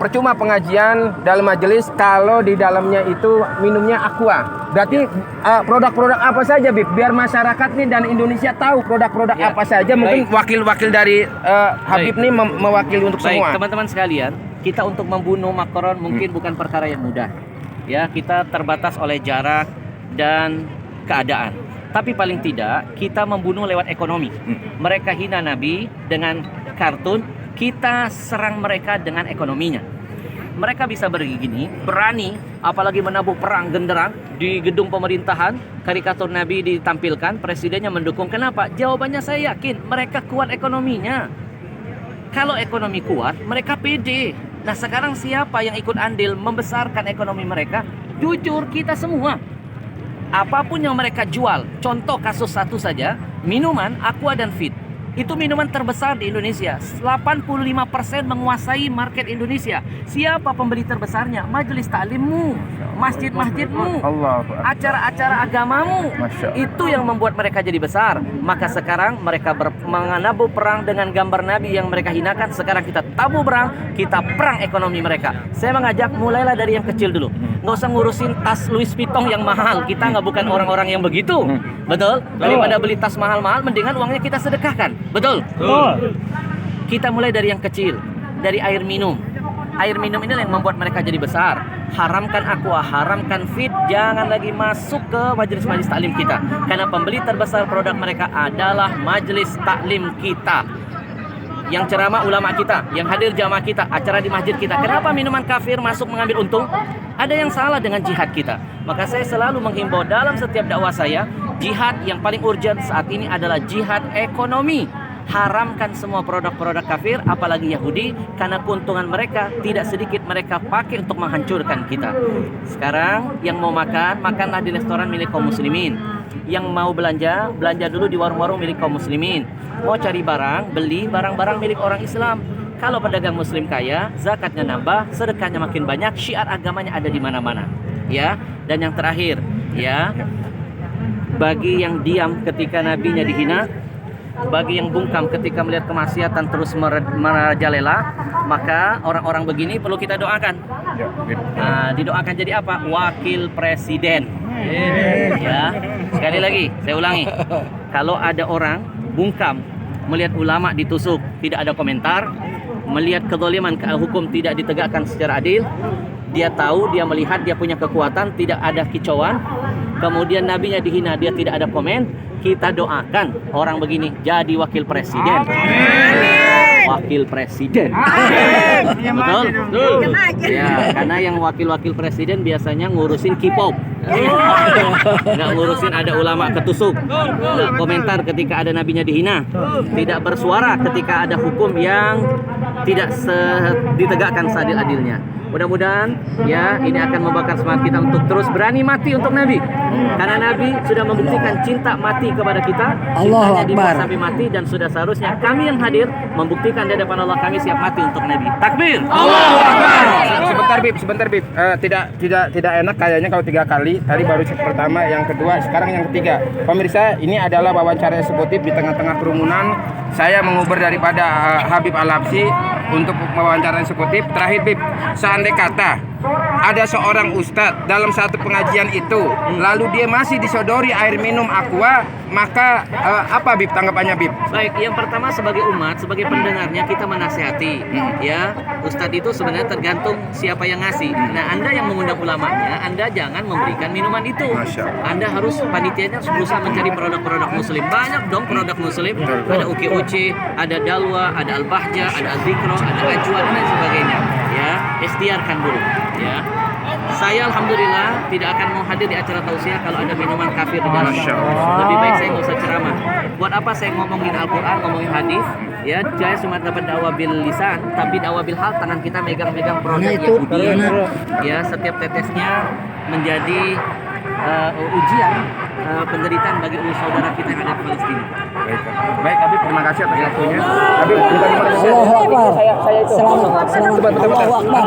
Percuma pengajian dalam majelis kalau di dalamnya itu minumnya aqua. Berarti produk-produk apa saja, Bib? Biar masyarakat nih dan Indonesia tahu produk-produk apa saja. Mungkin wakil-wakil dari Habib nih mewakili untuk semua. Teman-teman sekalian, kita untuk membunuh Macron mungkin bukan perkara yang mudah. Ya, kita terbatas oleh jarak dan keadaan. Tapi paling tidak kita membunuh lewat ekonomi. Mereka hina Nabi dengan kartun, kita serang mereka dengan ekonominya. Mereka bisa begini, berani, apalagi menabuh perang genderang di gedung pemerintahan, karikatur Nabi ditampilkan, presidennya mendukung. Kenapa? Jawabannya saya yakin, mereka kuat ekonominya. Kalau ekonomi kuat, mereka pede. Nah sekarang siapa yang ikut andil membesarkan ekonomi mereka? Jujur kita semua. Apapun yang mereka jual, contoh kasus satu saja, minuman, aqua dan fit. Itu minuman terbesar di Indonesia. 85% menguasai market Indonesia. Siapa pembeli terbesarnya? Majelis taklimmu, masjid-masjidmu, acara-acara agamamu. Itu yang membuat mereka jadi besar. Maka sekarang mereka menabuh perang dengan gambar Nabi yang mereka hinakan. Sekarang kita tabuh perang, kita perang ekonomi mereka. Saya mengajak mulailah dari yang kecil dulu. Nggak usah ngurusin tas Louis Vuitton yang mahal. Kita nggak bukan orang-orang yang begitu. Betul? Daripada beli tas mahal-mahal, mendingan uangnya kita sedekahkan. Betul? Kita mulai dari yang kecil, dari air minum. Air minum ini yang membuat mereka jadi besar. Haramkan aqua, haramkan fit, jangan lagi masuk ke majelis-majelis taklim kita. Karena pembeli terbesar produk mereka adalah majelis taklim kita. Yang ceramah ulama kita, yang hadir jamaah kita, acara di masjid kita. Kenapa minuman kafir masuk mengambil untung? Ada yang salah dengan jihad kita. Maka saya selalu menghimbau dalam setiap dakwah saya, jihad yang paling urgent saat ini adalah jihad ekonomi. Haramkan semua produk-produk kafir, apalagi Yahudi, karena keuntungan mereka tidak sedikit mereka pakai untuk menghancurkan kita. Sekarang yang mau makan, makanlah di restoran milik kaum muslimin. Yang mau belanja, belanja dulu di warung-warung milik kaum muslimin. Mau cari barang, beli barang-barang milik orang Islam. Kalau pedagang muslim kaya, zakatnya nambah, sedekahnya makin banyak, syiar agamanya ada di mana-mana. Ya, dan yang terakhir, ya, bagi yang diam ketika nabinya dihina, bagi yang bungkam ketika melihat kemaksiatan terus merajalela, maka orang-orang begini perlu kita doakan. Nah, didoakan jadi apa? Wakil presiden. Ya, sekali lagi saya ulangi. Kalau ada orang bungkam melihat ulama ditusuk, tidak ada komentar, melihat kezaliman hukum tidak ditegakkan secara adil, dia tahu, dia melihat, dia punya kekuatan, tidak ada kicauan, kemudian nabinya dihina, dia tidak ada komen, kita doakan orang begini jadi wakil presiden. Wakil presiden. Betul? Ya, karena yang wakil-wakil presiden biasanya ngurusin K-pop. Nggak ngurusin ada ulama ketusuk, nggak komentar ketika ada nabinya dihina, tidak bersuara ketika ada hukum yang tidak ditegakkan seadil-adilnya. Mudah-mudahan ya ini akan membakar semangat kita untuk terus berani mati untuk Nabi. Karena Nabi sudah membuktikan cinta mati kepada kita, cintanya dibuat sampai mati, dan sudah seharusnya kami yang hadir membuktikan di hadapan Allah kami siap mati untuk Nabi. Takbir. Allahu Akbar. Sebentar Bib. Tidak enak kayaknya kalau 3 kali. Tadi baru pertama, yang kedua, sekarang yang ketiga. Pemirsa, ini adalah wawancara eksekutif di tengah-tengah kerumunan. Saya menguber daripada Habib Al-Habsyi untuk wawancara eksekutif. Terakhir Bib, seandai kata ada seorang ustadz dalam satu pengajian itu, lalu dia masih disodori air minum aqua, maka apa Bib tanggapannya Bib? Baik, yang pertama sebagai umat, sebagai pendengarnya kita menasihati. Ya, ustadz itu sebenarnya tergantung siapa yang ngasih. Nah, Anda yang mengundang ulamanya, Anda jangan memberikan minuman itu. Anda harus, panitianya harus berusaha mencari produk-produk muslim. Banyak dong produk muslim. Ada Uki-Uci, ada Dalwa, ada Al-Bahja, ada Al-Zikro, ada Ajwa, dan lain sebagainya. Ya, ikhtiarkan dulu. Ya, saya alhamdulillah tidak akan mau hadir di acara tausiah kalau ada minuman kafir di dalam. Lebih baik saya nggak usah ceramah. Buat apa saya ngomongin Al-Quran, ngomongin hadis? Ya, saya cuma dapat dakwah bil lisan, tapi dakwah bil hal, tangan kita megang-megang produk Yahudi. Ya, setiap tetesnya menjadi ujian, penderitaan bagi saudara kita yang ada di Palestina. Baik Habib, terima kasih atas waktunya. Habib, Allahu Akbar. Selamat. Allahu Akbar.